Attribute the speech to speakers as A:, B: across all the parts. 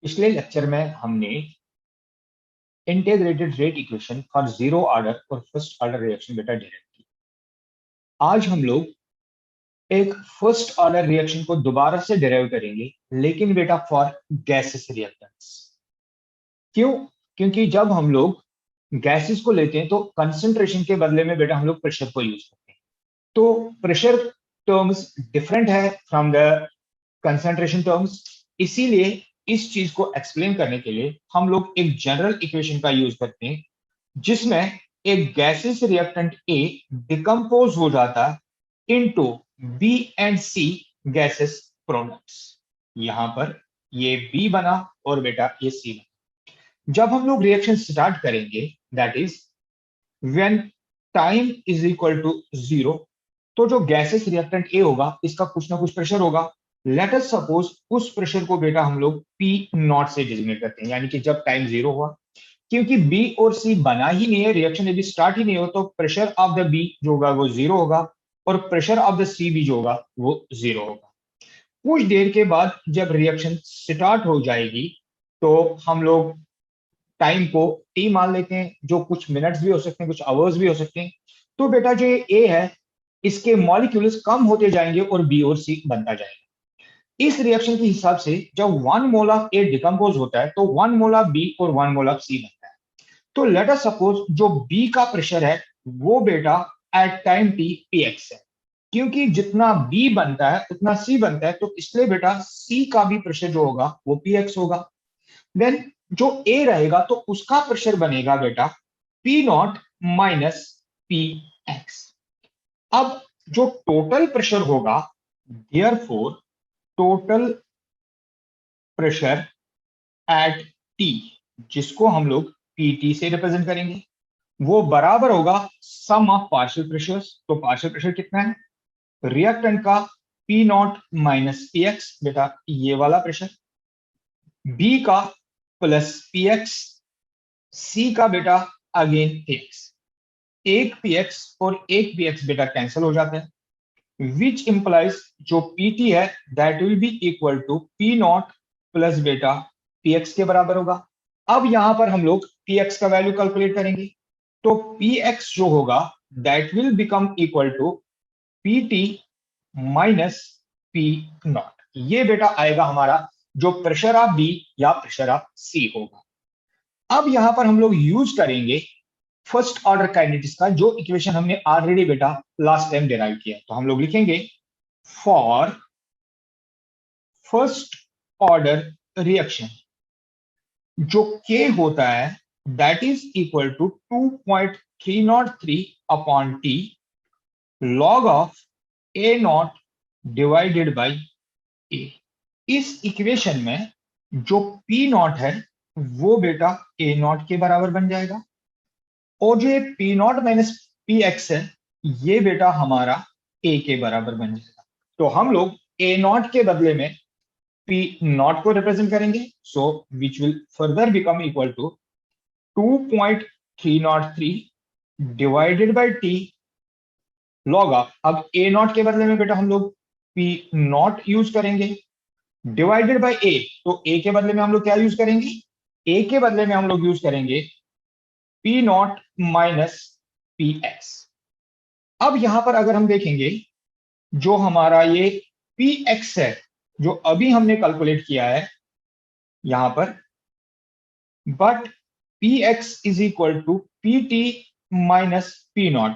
A: पिछले लेक्चर में हमने integrated rate equation for zero order और फर्स्ट ऑर्डर रिएक्शन बेटा डिराइव की। आज हम लोग एक फर्स्ट ऑर्डर रिएक्शन को दोबारा से डिराइव करेंगे, लेकिन बेटा फॉर गैसेस रिएक्टेंट्स। क्यों? क्योंकि जब हम लोग गैसेस को लेते हैं तो कंसंट्रेशन के बदले में बेटा हम लोग प्रेशर को यूज करते हैं। तो प्रेशर टर्म्स डिफरेंट है फ्रॉम द कंसंट्रेशन टर्म्स। इसीलिए इस चीज को एक्सप्लेन करने के लिए हम लोग एक जनरल इक्वेशन का यूज करते हैं, जिसमें एक गैसेस रिएक्टेंट ए डिकम्पोज हो जाता है into B and C gases products. यहां पर ये बी बना और बेटा ये सी बना। जब हम लोग रिएक्शन स्टार्ट करेंगे, that is when time is equal to zero, तो जो गैसेस रिएक्टेंट ए होगा इसका कुछ ना कुछ प्रेशर होगा। लेट अस सपोज उस प्रेशर को बेटा हम लोग पी नॉट से डिजिग्नेट करते हैं, यानी कि जब टाइम जीरो हुआ, क्योंकि बी और सी बना ही नहीं है, रिएक्शन यदि स्टार्ट ही नहीं हो, तो प्रेशर ऑफ द बी जो होगा वो जीरो होगा और प्रेशर ऑफ द सी भी जो होगा वो जीरो होगा। कुछ देर के बाद जब रिएक्शन स्टार्ट हो जाएगी तो हम लोग टाइम को टी मान लेते हैं, जो कुछ मिनट्स भी हो सकते हैं, कुछ आवर्स भी हो सकते हैं। तो बेटा जो ए है इसके मॉलिक्यूल्स कम होते जाएंगे और बी और सी बनता जाएगा। इस रिएक्शन के हिसाब से जब 1 मोल ऑफ ए डिकम्पोज होता है तो 1 मोल ऑफ बी और 1 मोल ऑफ सी बनता है। तो लेट अस सपोज जो बी का प्रेशर है वो बेटा at time T P X है, क्योंकि जितना बी बनता है उतना सी बनता है, तो इसलिए बेटा सी का भी प्रेशर जो होगा वो पी एक्स होगा। देन जो ए रहेगा तो उसका प्रेशर बनेगा बेटा P not minus P x. अब जो टोटल प्रेशर होगा, therefore total pressure at T, जिसको हम लोग पीटी से रिप्रेजेंट करेंगे, वो बराबर होगा सम ऑफ पार्शियल प्रेशर्स। तो पार्शियल प्रेशर कितना है रिएक्टेंट का? P not minus P X, बेटा ये वाला प्रेशर, बी का प्लस पी एक्स, सी का बेटा अगेन पी एक्स। एक पी एक्स और एक पी एक्स बेटा कैंसिल हो जाता है, विच इंप्लाइज जो पीटी है that will be equal to P not plus बेटा पी एक्स के बराबर होगा। अब यहां पर हम लोग पी एक्स का वैल्यू कैलकुलेट करेंगे, तो पी एक्स जो होगा that will become equal to P T minus P not. ये बेटा आएगा हमारा जो प्रेशर ऑफ बी या प्रेशर ऑफ सी होगा। अब यहां पर हम लोग यूज करेंगे फर्स्ट ऑर्डर काइनेटिक्स का, जो इक्वेशन हमने ऑलरेडी बेटा लास्ट टाइम डिराइव किया। तो हम लोग लिखेंगे फॉर फर्स्ट ऑर्डर रिएक्शन जो के होता है that is equal to 2.303 upon T log of A naught divided by A. इस इक्वेशन में जो पी नॉट है वो बेटा ए नॉट के बराबर बन जाएगा, और जो ये P not minus P X है ये बेटा हमारा ए के बराबर बन जाएगा। तो हम लोग ए नॉट के बदले में पी नॉट को रिप्रेजेंट करेंगे, so which will further become equal to 2.303 divided by T log of, अब ए नॉट के बदले में बेटा हम लोग पी नॉट यूज करेंगे, डिवाइडेड बाई ए। तो ए के बदले में हम लोग क्या यूज करेंगे? ए के बदले में हम लोग यूज करेंगे P not minus P x. अब यहां पर अगर हम देखेंगे जो हमारा ये पी एक्स है जो अभी हमने कैलकुलेट किया है यहां पर, but P X is equal to P T minus P not.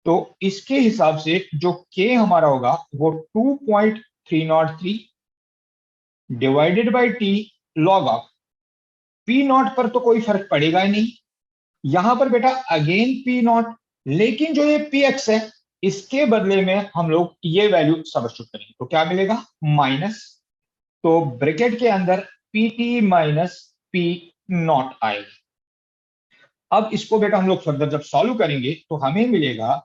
A: तो इसके हिसाब से जो के हमारा होगा वो 2.303 divided by T log of P not पर तो कोई फर्क पड़ेगा ही नहीं, यहां पर बेटा अगेन पी नॉट, लेकिन जो ये पी एक्स है इसके बदले में हम लोग ये वैल्यू सब्स्टिट्यूट करेंगे तो क्या मिलेगा? माइनस, तो ब्रैकेट के अंदर P T minus P not आएगा। अब इसको बेटा हम लोग फर्दर जब सॉल्व करेंगे तो हमें मिलेगा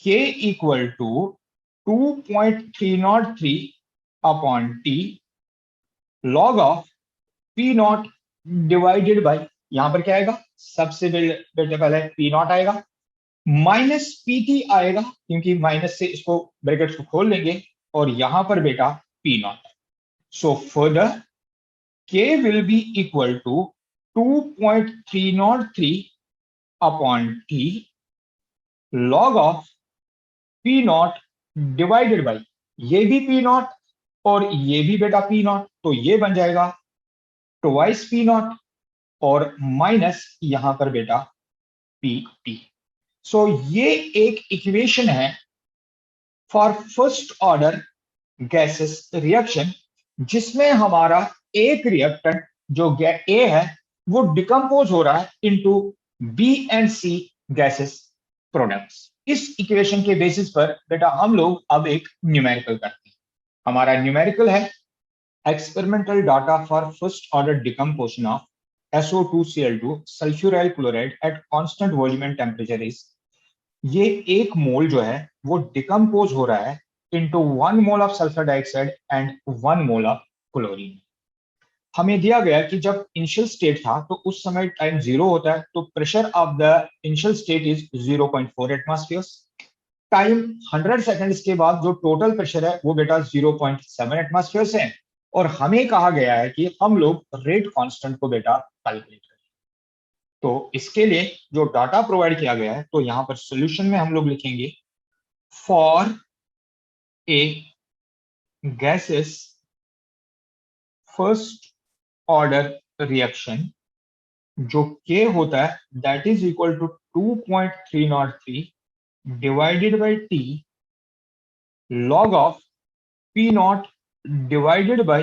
A: K equal to 2.303 upon T log of P not divided by, यहां पर क्या आएगा? सबसे बेटा पहले पी नॉट आएगा, माइनस पी टी आएगा, क्योंकि माइनस से इसको ब्रैकेट को खोल लेंगे, और यहां पर बेटा P not. So further K will be equal to 2.303 upon T log of P not divided by, ये भी P नॉट और ये भी बेटा P नॉट, तो ये बन जाएगा ट्वाइस P नॉट और माइनस यहां पर बेटा PT। सो ये एक इक्वेशन है for first order gases reaction, जिसमें हमारा एक रिएक्टेंट जो ए है वो डिकम्पोज हो रहा है into B and C gases products. इस इक्वेशन के बेसिस पर बेटा हम लोग अब एक न्यूमेरिकल करते हैं। हमारा न्यूमेरिकल है experimental data for first order decomposition of SO2Cl2 sulphuryl chloride at constant volume and temperature is, ये एक मोल जो है वो डिकम्पोज हो रहा है into 1 mole of sulfur dioxide and 1 mole of chlorine। हमें दिया गया कि जब इनिशियल स्टेट था तो उस समय टाइम 0 होता है, तो pressure of the initial state is 0.4 एटमॉस्फेयर्स। Time 100 seconds के बाद जो टोटल प्रेशर है वो बेटा 0.7 एटमॉस्फेयर्स है, और हमें कहा गया है कि हम लोग रेट कांस्टेंट को बेटा कैलकुलेट करें। तो इसके लिए जो डाटा प्रोवाइड किया गया है, तो यहां पर सॉल्यूशन में हम लोग लिखेंगे for A gases first order reaction, जो K होता है that is equal to 2.303 divided by T log of P not divided by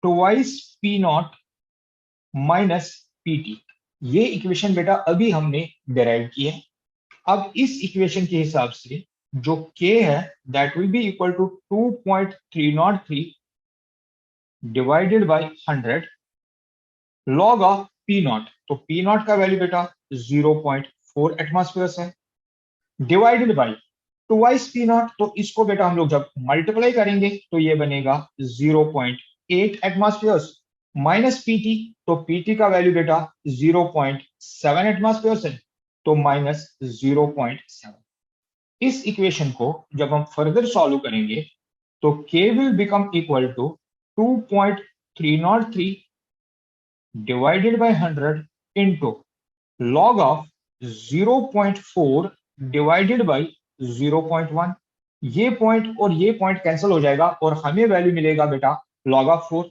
A: twice P not minus PT। ये इक्वेशन बेटा अभी हमने डिराइव की है। अब इस इक्वेशन के हिसाब से जो K है that will be equal to 2.303 divided by 100 log of P naught, तो P नॉट का वैल्यू बेटा 0.4 एटमॉस्फेयर है, divided by twice P naught, तो इसको बेटा हम लोग जब मल्टीप्लाई करेंगे तो ये बनेगा 0.8 एटमॉस्फेयर माइनस PT, तो PT का वैल्यू बेटा 0.7 एटमॉस्फेयर है, तो माइनस 0.7। इस इक्वेशन को जब हम फर्दर सॉल्व करेंगे तो K will become equal to 2.303 divided by 100 into log of 0.4 divided by 0.1। ये पॉइंट और ये पॉइंट कैंसिल हो जाएगा और हमें वैल्यू मिलेगा बेटा log of 4।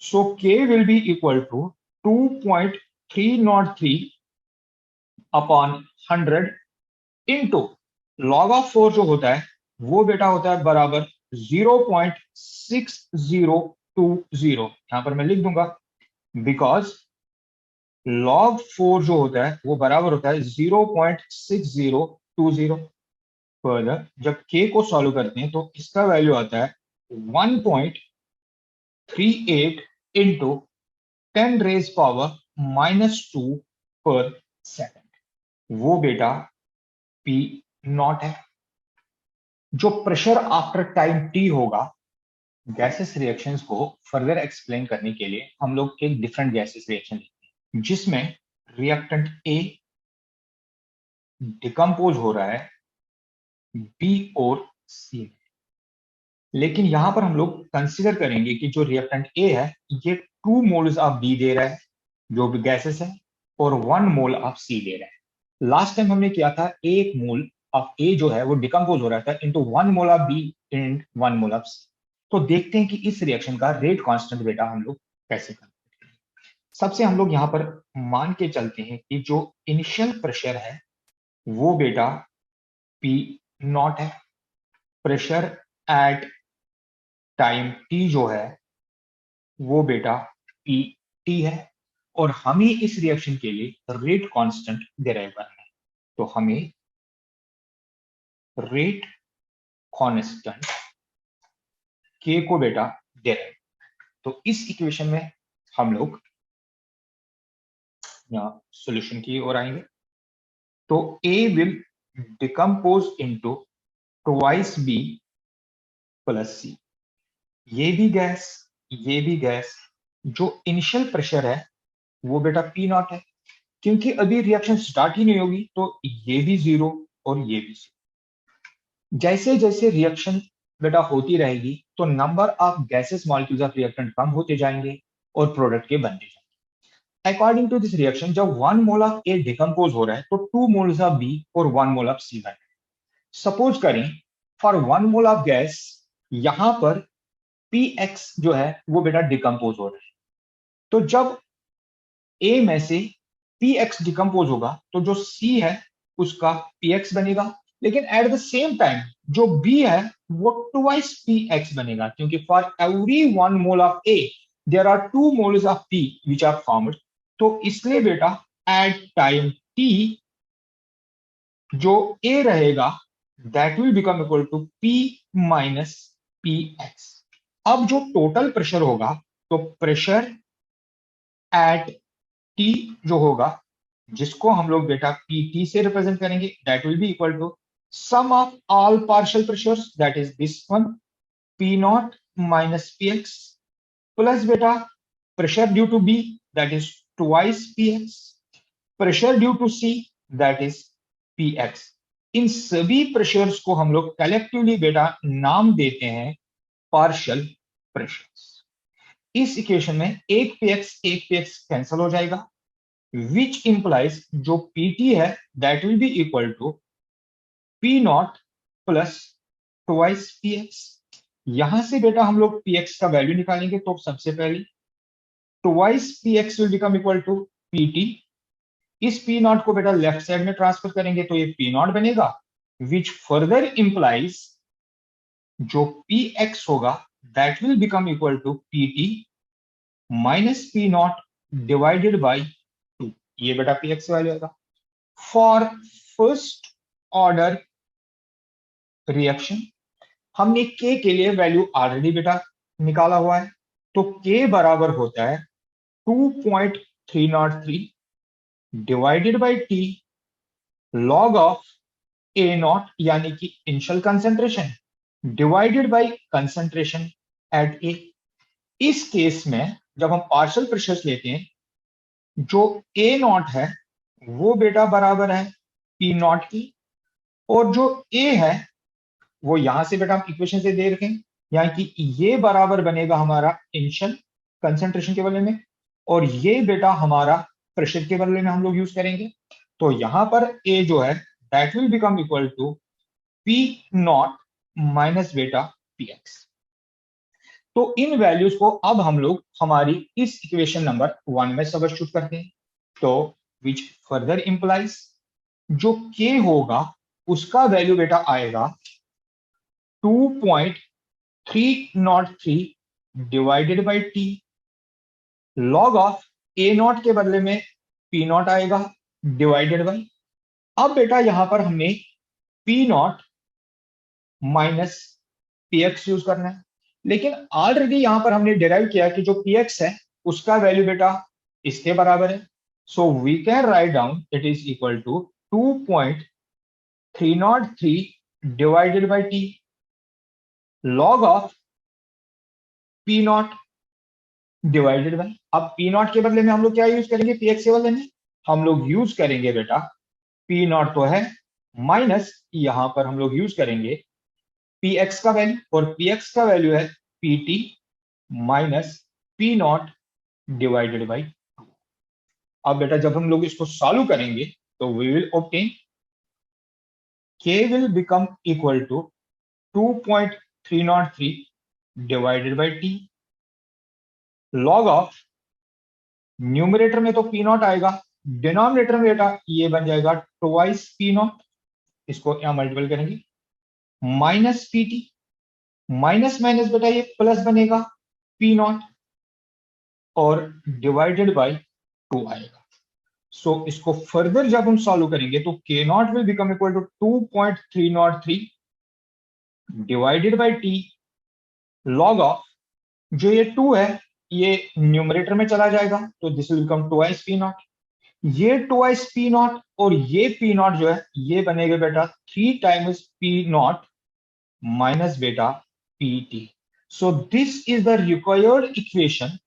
A: So K will be equal to 2.303 upon 100 into log of 4 जो होता है वो बेटा होता है बराबर 0.6020। यहां पर मैं लिख दूंगा बिकॉज log 4 जो होता है वो बराबर होता है 0.6020। फर्दर जब K को सॉल्व करते हैं तो इसका वैल्यू आता है 1.38 इंटू 10 रेज पावर -2 पर सेकेंड। वो बेटा P नॉट है। जो प्रेशर आफ्टर टाइम T होगा, गैसेस रिएक्शंस को फर्दर एक्सप्लेन करने के लिए हम लोग एक डिफरेंट गैसेस रिएक्शन लेते हैं, जिसमें रिएक्टेंट A डिकम्पोज हो रहा है B और C में। लेकिन यहां पर हम लोग कंसीडर करेंगे कि जो रिएक्टेंट A है ये 2 मोल्स ऑफ B दे रहा है जो भी गैसेस है, और 1 मोल ऑफ C दे रहा है। लास्ट टाइम हमने किया था 1 मोल ऑफ A जो है वो डिकम्पोज हो रहा था into 1 mole of B and 1 mole of C। तो देखते हैं कि इस रिएक्शन का रेट कांस्टेंट बेटा हम लोग कैसे करते हैं। सबसे हम लोग यहां पर मान के चलते हैं कि जो इनिशियल प्रेशर है वो बेटा P नॉट है। प्रेशर एट टाइम T जो है वो बेटा PT है, और हमें इस रिएक्शन के लिए रेट कांस्टेंट डिराइव करना है। तो हमें रेट कांस्टेंट K को बेटा डिराइव, तो इस इक्वेशन में हम लोग यहाँ सॉल्यूशन की ओर आएंगे। तो A will decompose into twice B plus C। ये भी गैस, जो इनिशियल प्रेशर है वो बेटा P नॉट है, क्योंकि अभी रिएक्शन स्टार्ट ही नहीं होगी तो ये भी 0 और ये भी 0। जैसे जैसे रिएक्शन बेटा होती रहेगी तो number of gases molecules of reactant कम होते जाएंगे और प्रोडक्ट के बनते जाएंगे। अकॉर्डिंग टू दिस रिएक्शन जब 1 मोल ऑफ ए डिकम्पोज हो रहा है तो 2 मोल्स ऑफ बी और 1 मोल ऑफ सी बन रहे हैं। सपोज करें फॉर 1 मोल ऑफ गैस यहां पर पी एक्स जो है वो बेटा डिकम्पोज हो रहा है। तो जब ए में से पी एक्स डिकम्पोज होगा तो जो सी है उसका पी एक्स बनेगा, लेकिन एट द सेम टाइम जो बी है वो ट्वाइस पी एक्स बनेगा, क्योंकि for every 1 mole of A there are 2 moles of P which are formed. तो इसलिए बेटा एट टाइम टी जो ए रहेगा that will become equal to P minus P x. अब जो टोटल प्रेशर होगा तो प्रेशर एट टी जो होगा जिसको हम लोग बेटा पीटी से रिप्रेजेंट करेंगे that will be equal to sum of all partial pressures that is this one P not minus P X plus बेटा pressure due to B that is twice P X pressure due to C that is P X. इन सभी pressures को हम लोग collectively बेटा नाम देते हैं पार्शियल प्रेशर्स। इस इक्वेशन में एक पी एक्स कैंसिल हो जाएगा विच इंप्लाइज जो पीटी है that will be equal to P not plus twice P x. यहां से बेटा हम लोग पी एक्स का वैल्यू निकालेंगे तो सबसे पहले twice P x will become equal to PT. इस पी नॉट को बेटा लेफ्ट साइड में ट्रांसफर करेंगे तो ये पी नॉट बनेगा विच फर्दर इंप्लाइज जो पी एक्स होगा that will become equal to PT minus P not divided by 2। ये बेटा पी एक्स वैल्यू आएगा। फॉर फर्स्ट ऑर्डर रिएक्शन हमने के लिए वैल्यू ऑलरेडी बेटा निकाला हुआ है, तो के बराबर होता है 2.303 divided by T log of A naught यानी कि initial concentration divided by concentration at A. इस केस में जब हम पार्शियल प्रेशर्स लेते हैं जो ए नॉट है वो बेटा बराबर है पी नॉट की, और जो ए है वो यहां से बेटा हम इक्वेशन से दे रखें यानी कि ये बराबर बनेगा हमारा इनिशियल कंसेंट्रेशन के बदले में, और ये बेटा हमारा प्रेशर के बदले में हम लोग यूज करेंगे। तो यहां पर ए जो है that will become equal to P not minus बेटा पी एक्स। तो इन वैल्यूज को अब हम लोग हमारी इस इक्वेशन नंबर 1 में सब्स्टिट्यूट करते हैं। तो विच फर्दर इंप्लाइज जो के होगा उसका वैल्यू बेटा आएगा 2.303 divided by T log of A naught के बदले में पी नॉट आएगा डिवाइडेड बाई। अब बेटा यहां पर हमने P not minus P x use करना है, लेकिन ऑलरेडी यहां पर हमने डिराइव किया कि जो पी एक्स है उसका वैल्यू बेटा इसके बराबर है। So we can write down it is equal to 2.303 divided by T log of P not divided by. अब पी नॉट के बदले में हम लोग क्या यूज करेंगे, पी एक्स के बदले में हम लोग यूज करेंगे बेटा पी नॉट तो है माइनस यहां पर हम लोग यूज करेंगे पी एक्स का वैल्यू, और पी एक्स का वैल्यू है P T minus P not divided by 2। अब बेटा जब हम लोग इसको सॉल्व करेंगे तो we will obtain K will become equal to 2.303 divided by T log of numerator में तो पी नॉट आएगा, डिनोमिनेटर में बेटा ये बन जाएगा ट्वाइस पी नॉट, इसको यहां मल्टीपल करेंगे minus P T minus minus बेटा ये प्लस बनेगा पी नॉट और डिवाइडेड बाई 2 आएगा। सो इसको फर्दर जब हम सॉल्व करेंगे तो K naught will become equal to 2.303 divided by T log of जो ये 2 है ये न्यूमरेटर में चला जाएगा तो this will become twice P not, ये ट्वाइस पी नॉट और ये पी नॉट जो है ये बनेगा बेटा 3 टाइम्स पी नॉट माइनस बेटा P T. So this is the required equation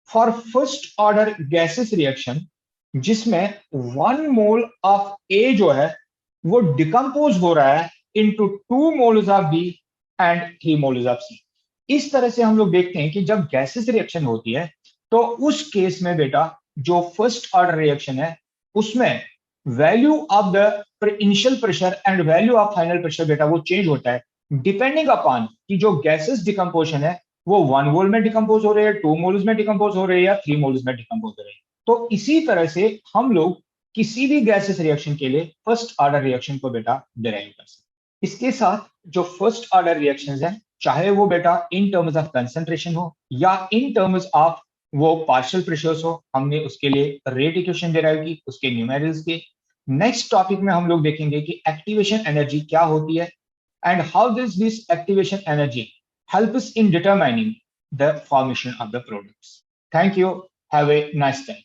A: for first order gases reaction जिसमें 1 मोल ऑफ ए जो है वो डिकम्पोज हो रहा है into 2 moles of B and 3 moles of C. इस तरह से हम लोग देखते हैं कि जब गैसेस रिएक्शन होती है तो उस केस में बेटा जो फर्स्ट ऑर्डर रिएक्शन है उसमें value of the initial pressure and value of final pressure बेटा वो चेंज होता है डिपेंडिंग अपॉन कि जो गैसेस डिकम्पोजिशन है वो 1 मोल में डिकम्पोज हो रहे हैं, 2 मोल्स में डिकम्पोज हो रहे हैं या 3 मोल्स में डिकम्पोज हो रहे हैं। तो इसी तरह से हम लोग किसी भी गैसेस रिएक्शन के लिए फर्स्ट ऑर्डर रिएक्शन को बेटा डिराइव कर सकते हैं। इसके साथ जो फर्स्ट ऑर्डर रिएक्शंस हैं चाहे वो बेटा इन टर्म्स ऑफ कंसंट्रेशन हो या इन टर्म्स ऑफ वो पार्शियल प्रेशर्स हो, हमने उसके लिए रेट इक्वेशन डिराइव की उसके न्यूमेरल्स के। नेक्स्ट टॉपिक में हम लोग देखेंगे कि एक्टिवेशन एनर्जी क्या होती है and how this activation energy help us in determining the formation of the products. Thank you. Have a nice day.